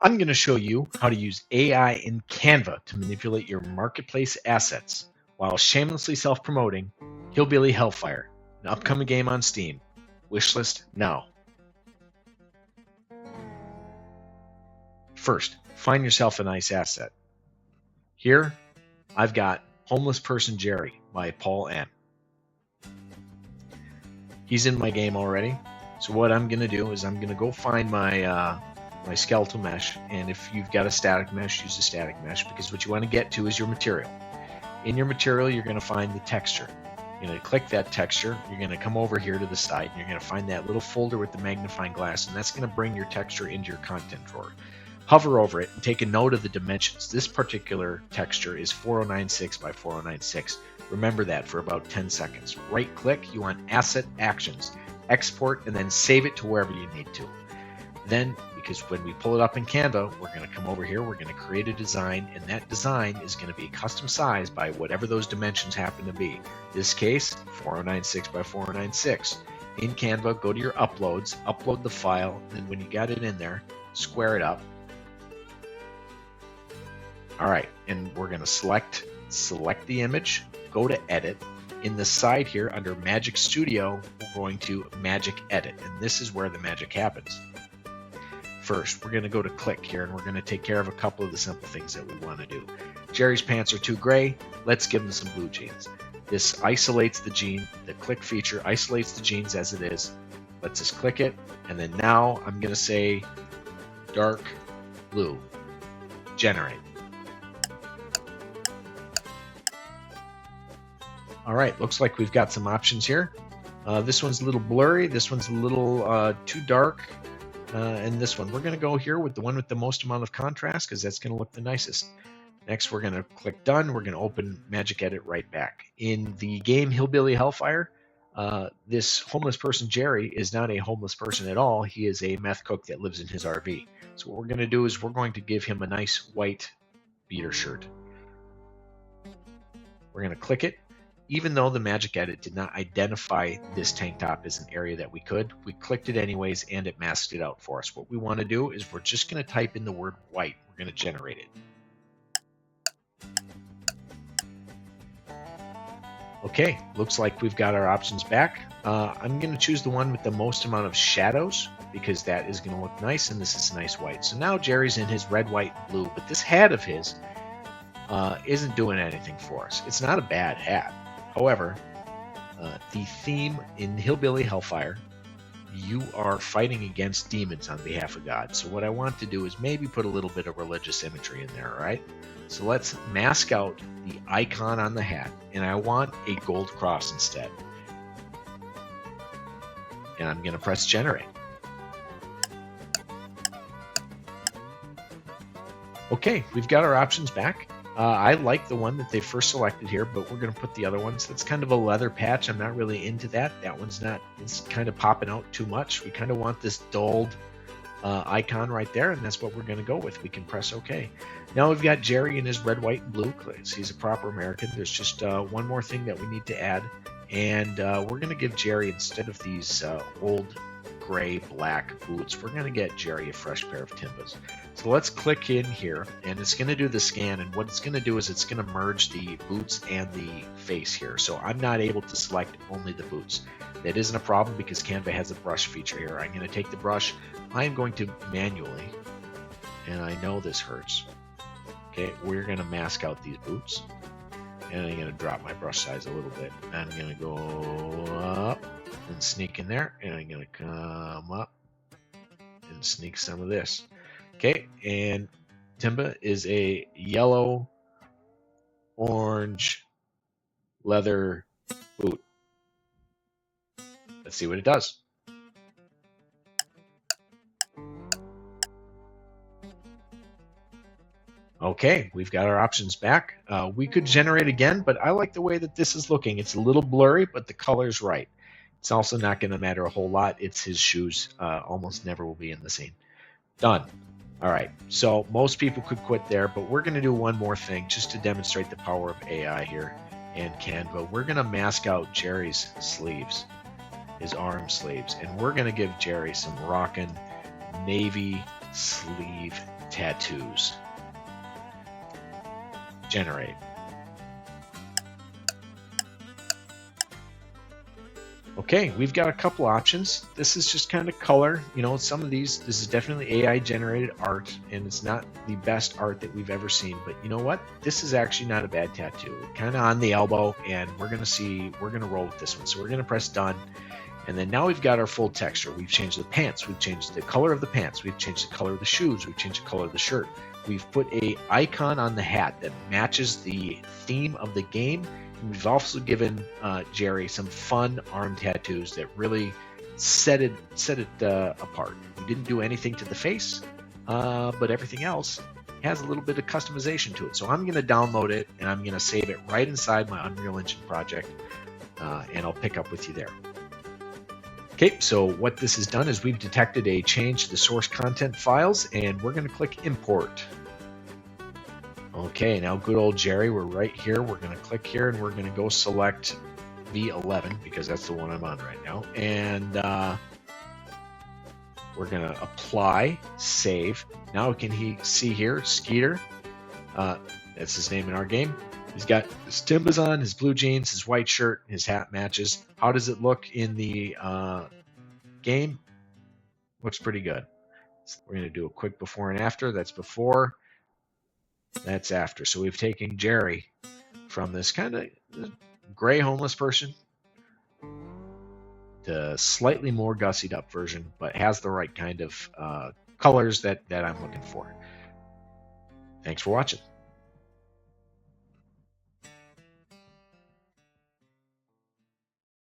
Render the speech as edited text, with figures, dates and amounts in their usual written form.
I'm going to show you how to use AI in Canva to manipulate your marketplace assets while shamelessly self-promoting Hillbilly Hellfire, an upcoming game on Steam. Wishlist now. First, find yourself a nice asset. Here, I've got Homeless Person Jerry by Paul M. He's in my game already. So what I'm going to do is I'm going to go find my my skeletal mesh, and if you've got a static mesh, use a static mesh, because what you want to get to is your material. In your material, you're going to find the texture. You're going to click that texture, you're going to come over here to the side, and you're going to find that little folder with the magnifying glass, and that's going to bring your texture into your content drawer. Hover over it and take a note of the dimensions. This particular texture is 4096 by 4096. Remember that for about 10 seconds. Right click, you want Asset Actions. Export and then save it to wherever you need to. Then, because when we pull it up in Canva, we're going to come over here, we're going to create a design, and that design is going to be custom sized by whatever those dimensions happen to be. This case, 4096 by 4096. In Canva, go to your uploads, upload the file, and when you got it in there, square it up. All right, and we're going to select the image, go to edit. In the side here under Magic Studio, we're going to Magic Edit, and this is where the magic happens. First, we're going to go to click here, and we're going to take care of a couple of the simple things that we want to do. Jerry's pants are too gray. Let's give him some blue jeans. This isolates the gene. The click feature isolates the jeans as it is. Let's just click it, and then now I'm going to say dark blue. Generate. All right, looks like we've got some options here. This one's a little blurry. This one's a little too dark. And this one, we're going to go here with the one with the most amount of contrast because that's going to look the nicest. Next, we're going to click done. We're going to open Magic Edit right back. In the game Hillbilly Hellfire, this homeless person Jerry is not a homeless person at all. He is a meth cook that lives in his RV. So what we're going to do is we're going to give him a nice white beater shirt. We're going to click it. Even though the Magic Edit did not identify this tank top as an area that we clicked it anyways, and it masked it out for us. What we want to do is we're just going to type in the word white. We're going to generate it. Okay, looks like we've got our options back. I'm going to choose the one with the most amount of shadows because that is going to look nice, and this is nice white. So now Jerry's in his red, white, and blue, but this hat of his isn't doing anything for us. It's not a bad hat. However, the theme in Hillbilly Hellfire, you are fighting against demons on behalf of God. So what I want to do is maybe put a little bit of religious imagery in there, all right? So let's mask out the icon on the hat, and I want a gold cross instead. And I'm going to press generate. Okay, we've got our options back. I like the one that they first selected here, but we're going to put the other ones. That's kind of a leather patch. I'm not really into that. That one's not, it's kind of popping out too much. We kind of want this dulled icon right there, and that's what we're going to go with. We can press OK. Now we've got Jerry in his red, white, and blue. He's a proper American. There's just one more thing that we need to add, and we're going to give Jerry, instead of these old gray black boots, we're going to get Jerry a fresh pair of Timbas. So let's click in here, and it's going to do the scan, and what it's going to do is it's going to merge the boots and the face here. So I'm not able to select only the boots. That isn't a problem because Canva has a brush feature here. I'm going to take the brush. I'm going to manually, and I know this hurts. Okay, we're going to mask out these boots, and I'm going to drop my brush size a little bit. I'm going to go up and sneak in there, and I'm going to come up and sneak some of this. Okay, and Timba is a yellow, orange, leather boot. Let's see what it does. Okay, we've got our options back. We could generate again, but I like the way that this is looking. It's a little blurry, but the color's right. It's also not going to matter a whole lot. It's his shoes. Almost never will be in the scene. Done. All right, so most people could quit there, but we're going to do one more thing just to demonstrate the power of AI here and Canva. We're going to mask out Jerry's sleeves, his arm sleeves, and we're going to give Jerry some rockin' navy sleeve tattoos. Generate. Okay, we've got a couple options. This is just kind of color. You know, some of these, this is definitely AI generated art, and it's not the best art that we've ever seen. But you know what? This is actually not a bad tattoo. Kind of on the elbow, and we're gonna roll with this one. So we're gonna press done. And then now we've got our full texture. We've changed the pants. We've changed the color of the pants. We've changed the color of the shoes. We've changed the color of the shirt. We've put a icon on the hat that matches the theme of the game. And we've also given Jerry some fun arm tattoos that really set it apart. We didn't do anything to the face, but everything else has a little bit of customization to it. So I'm going to download it, and I'm going to save it right inside my Unreal Engine project, and I'll pick up with you there. Okay, so what this has done is we've detected a change to the source content files, and we're going to click import. Okay, now good old Jerry, we're right here. We're going to click here, and we're going to go select V11 because that's the one I'm on right now. And we're going to apply, save. Now we can see here, Skeeter. That's his name in our game. He's got his Timbas on, his blue jeans, his white shirt, his hat matches. How does it look in the game? Looks pretty good. So we're going to do a quick before and after. That's before. That's after. So we've taken Jerry from this kind of gray homeless person to slightly more gussied up version, but has the right kind of colors that I'm looking for. Thanks for watching.